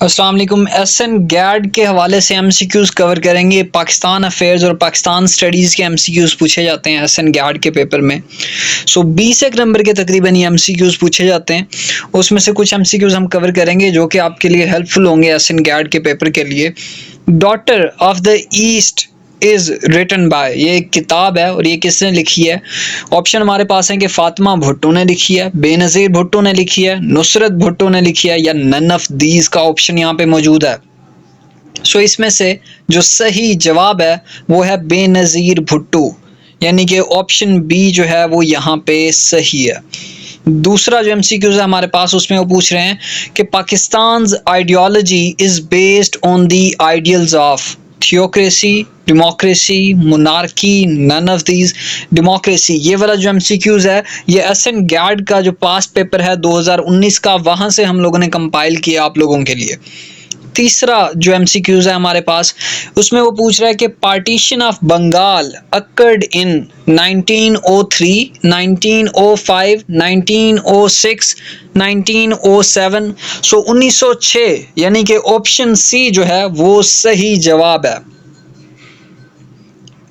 अस्सलाम वालेकुम। एसएन गैड के हवाले से एमसीक्यूज कवर करेंगे। पाकिस्तान अफेयर्स और पाकिस्तान स्टडीज़ के एमसीक्यूज पूछे जाते हैं एसएन गैड के पेपर में। 20 एक नंबर के तकरीबन ये एमसीक्यूज पूछे जाते हैं। उसमें से कुछ एमसीक्यूज हम कवर करेंगे जो कि आपके लिए हेल्पफुल होंगे एसएन गैड के पेपर के लिए। Daughter of the East is written by, ये एक किताब है और ये किसने लिखी है? ऑप्शन हमारे पास है कि फातिमा भुट्टो ने लिखी है, बेनज़ीर भुट्टो ने लिखी है, नुसरत भुट्टो ने लिखी है, या नन ऑफ दीज का ऑप्शन यहाँ पे मौजूद है। इसमें से जो सही जवाब है वो है बेनज़ीर भुट्टो, यानी कि ऑप्शन बी जो है वो यहाँ पे सही है। दूसरा जो एमसीक्यूज है हमारे पास, उसमें वो पूछ रहे हैं कि Pakistan ideology is based on the ideals of theocracy, democracy, monarchy, none of these. Democracy, ये वाला जो एमसीक्यूज है ये एसएन गैड का जो पास्ट पेपर है 2019 का, वहां से हम लोगों ने कंपाइल किया आप लोगों के लिए। तीसरा जो एमसीक्यूज है हमारे पास, उसमें वो पूछ रहा है कि partition of Bengal occurred in 1903, 1905, 1906, 1907। 1906 यानी कि ऑप्शन सी जो है वो सही जवाब है।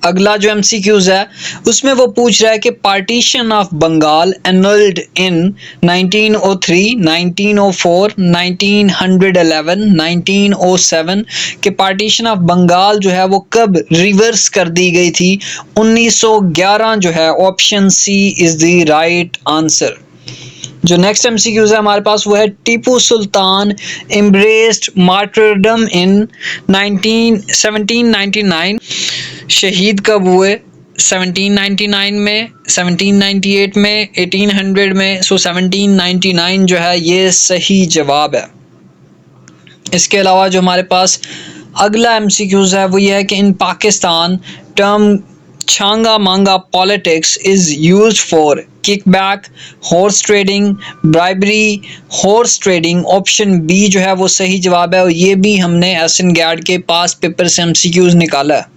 अगला जो एमसीक्यूज है उसमें वो पूछ रहा है कि partition of Bengal annulled in 1903, 1904, 1911, 1907 के पार्टीशन ऑफ बंगाल जो है वो कब रिवर्स कर दी गई थी? 1911 जो है option C is the right answer. जो नेक्स्ट एमसीक्यूज है हमारे पास वो है Tipu Sultan embraced martyrdom in 1799। शहीद कब हुए? 1799 में, 1798 में, 1800 में। 1799 जो है ये सही जवाब है। इसके अलावा जो हमारे पास अगला एमसीक्यूज है वो ये है कि इन Pakistan term Changa Manga politics is used for kickback, horse trading, bribery, horse trading. Option B जो है वो सही जवाब है और ये भी हमने एसएन गैड के पास पेपर से एमसीक्यूज निकाला है।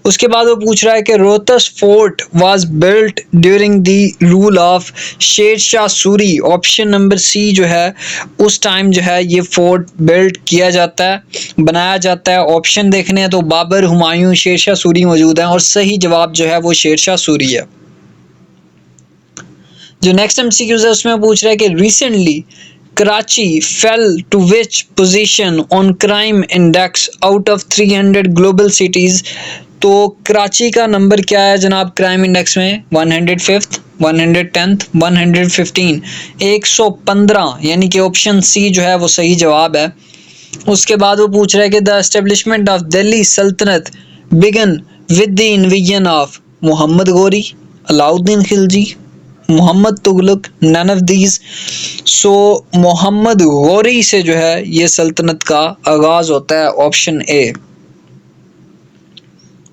उसके बाद वो पूछ रहा है कि Rohtas fort was built during the rule of Sher Shah Suri. Option number C जो है उस टाइम जो है ये फोर्ट बिल्ट किया जाता है, बनाया जाता है। ऑप्शन देखने हैं तो बाबर, हुमायूं, शेर शाह सूरी मौजूद हैं और सही जवाब जो है वो शेर शाह सूरी है। जो नेक्स्ट एमसीक्यूज है उसमें पूछ रहा है कि recently Karachi fell to which position on crime index out of 300 global cities. तो कराची का नंबर क्या है जनाब क्राइम इंडेक्स में? 105th, 110th, 115, 115, यानी कि ऑप्शन सी जो है वो सही जवाब है। उसके बाद वो पूछ रहा है कि the establishment of Delhi Sultanate began with the invasion of Muhammad Ghori, Alauddin Khilji, Muhammad Tughlaq, none of these. Muhammad Ghori से जो है ये सल्तनत का आगाज होता है, ऑप्शन ए।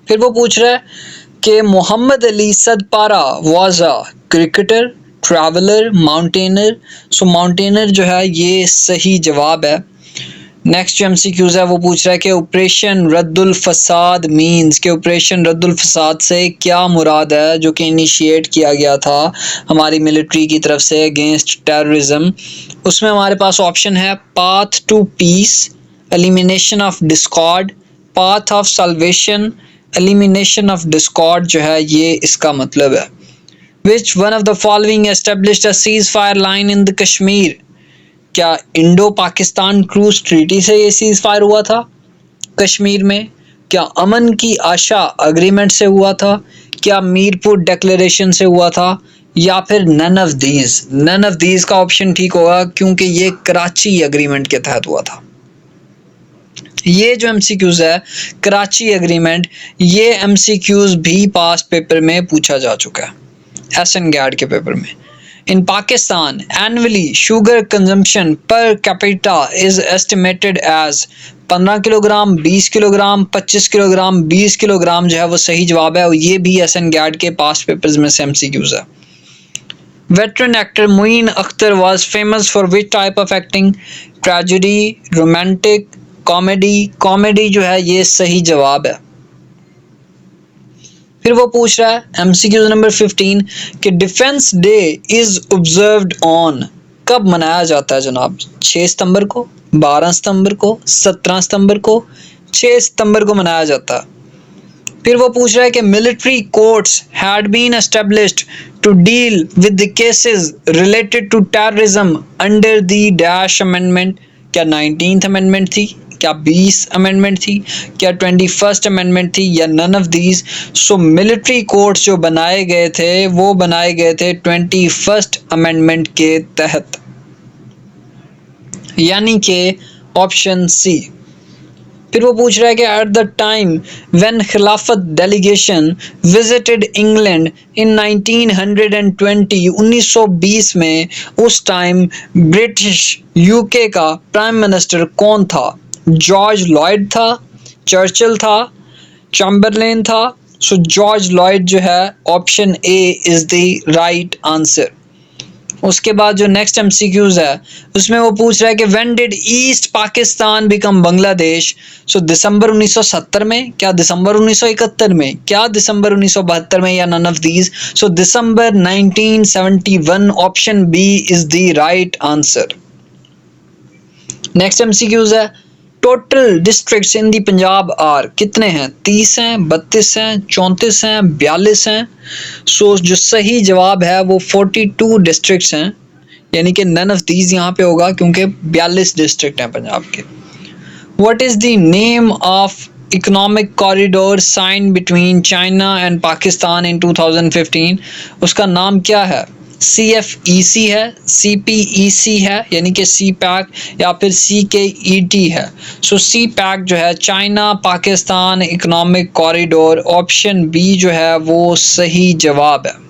फिर वो पूछ रहा है कि Mohammad Ali Sadpara was a cricketer, traveller, mountaineer. Mountaineer जो है ये सही जवाब है। नेक्स्ट जो एमसीक्यूज है वो पूछ रहा है कि ऑपरेशन रद्दुल फसाद मींस, के ऑपरेशन रद्दुल फसाद से क्या मुराद है, जो कि इनिशिएट किया गया था हमारी मिलिट्री की तरफ से अगेंस्ट टेररिज्म। उसमें हमारे पास ऑप्शन है path to peace, elimination of discord, path of salvation, elimination of discord जो है ये इसका मतलब है। Which one of the following established a ceasefire line in the Kashmir. क्या इंडो पाकिस्तान क्रूज ट्रीटी से ये सीज फायर हुआ था कश्मीर में? क्या अमन की आशा अग्रीमेंट से हुआ था? क्या मीरपुर डिक्लेरेशन से हुआ था? या फिर none of these? None of these का ऑप्शन ठीक होगा क्योंकि ये कराची एग्रीमेंट के तहत हुआ था। ये जो एमसीक्यूज है कराची एग्रीमेंट, ये एमसीक्यूज भी पास्ट पेपर में पूछा जा चुका है एसएन गैड के पेपर में। In Pakistan, annually sugar consumption per capita is estimated as 15 kilogram, 20 kilogram, 25 kilogram, 20 kilogram जो है वो सही जवाब है और ये भी एसएन गैड के पास्ट पेपर्स में से एमसीक्यूज है। Veteran actor Muin Akhtar was famous for which type of acting? Tragedy, romantic, comedy। Comedy जो है ये सही जवाब है। फिर वो पूछ रहा है एमसीक्यू नंबर 15 कि defence day is observed on कब मनाया जाता है जनाब? 6 सितंबर को, 12 सितंबर को, 17 सितंबर को, 6 सितंबर को मनाया जाता है। फिर वो पूछ रहा है कि military courts had been established to deal with the cases related to terrorism under the dash amendment. क्या 19th अमेंडमेंट थी, क्या 20 अमेंडमेंट थी, क्या 21st अमेंडमेंट थी, या none of these? So military courts जो बनाए गए थे वो बनाए गए थे 21st अमेंडमेंट के तहत, यानी कि ऑप्शन सी। फिर वो पूछ रहा है कि एट द टाइम व्हेन खिलाफत डेलीगेशन विजिटेड इंग्लैंड इन 1920, 1920 में, उस टाइम ब्रिटिश यूके का प्राइम मिनिस्टर कौन था? जॉर्ज लॉयड था, चर्चिल था, चैम्बरलेन था। सो जॉर्ज लॉयड जो है option A is the right answer. उसके बाद जो नेक्स्ट एमसीक्यूज है उसमें वो पूछ रहा है कि when did East Pakistan become Bangladesh? So दिसंबर 1970 में, क्या दिसंबर 1971 में, क्या दिसंबर 1972 में, या none of these? So December 1971, option B is the right answer. Next MCQs है total districts in the Punjab are, कितने हैं? 30 हैं, 32 हैं, 34 हैं, 42 हैं। सो जो सही जवाब है वो 42 डिस्ट्रिक्ट्स हैं, यानी कि नन ऑफ दीज यहाँ पे होगा क्योंकि 42 डिस्ट्रिक्ट हैं पंजाब के। What is the name of economic corridor sign between China and Pakistan in 2015? उसका नाम क्या है? CFEC है, CPEC है यानी कि CPEC, या फिर CKET है। सो CPEC जो है China Pakistan economic corridor, option B जो है वो सही जवाब है।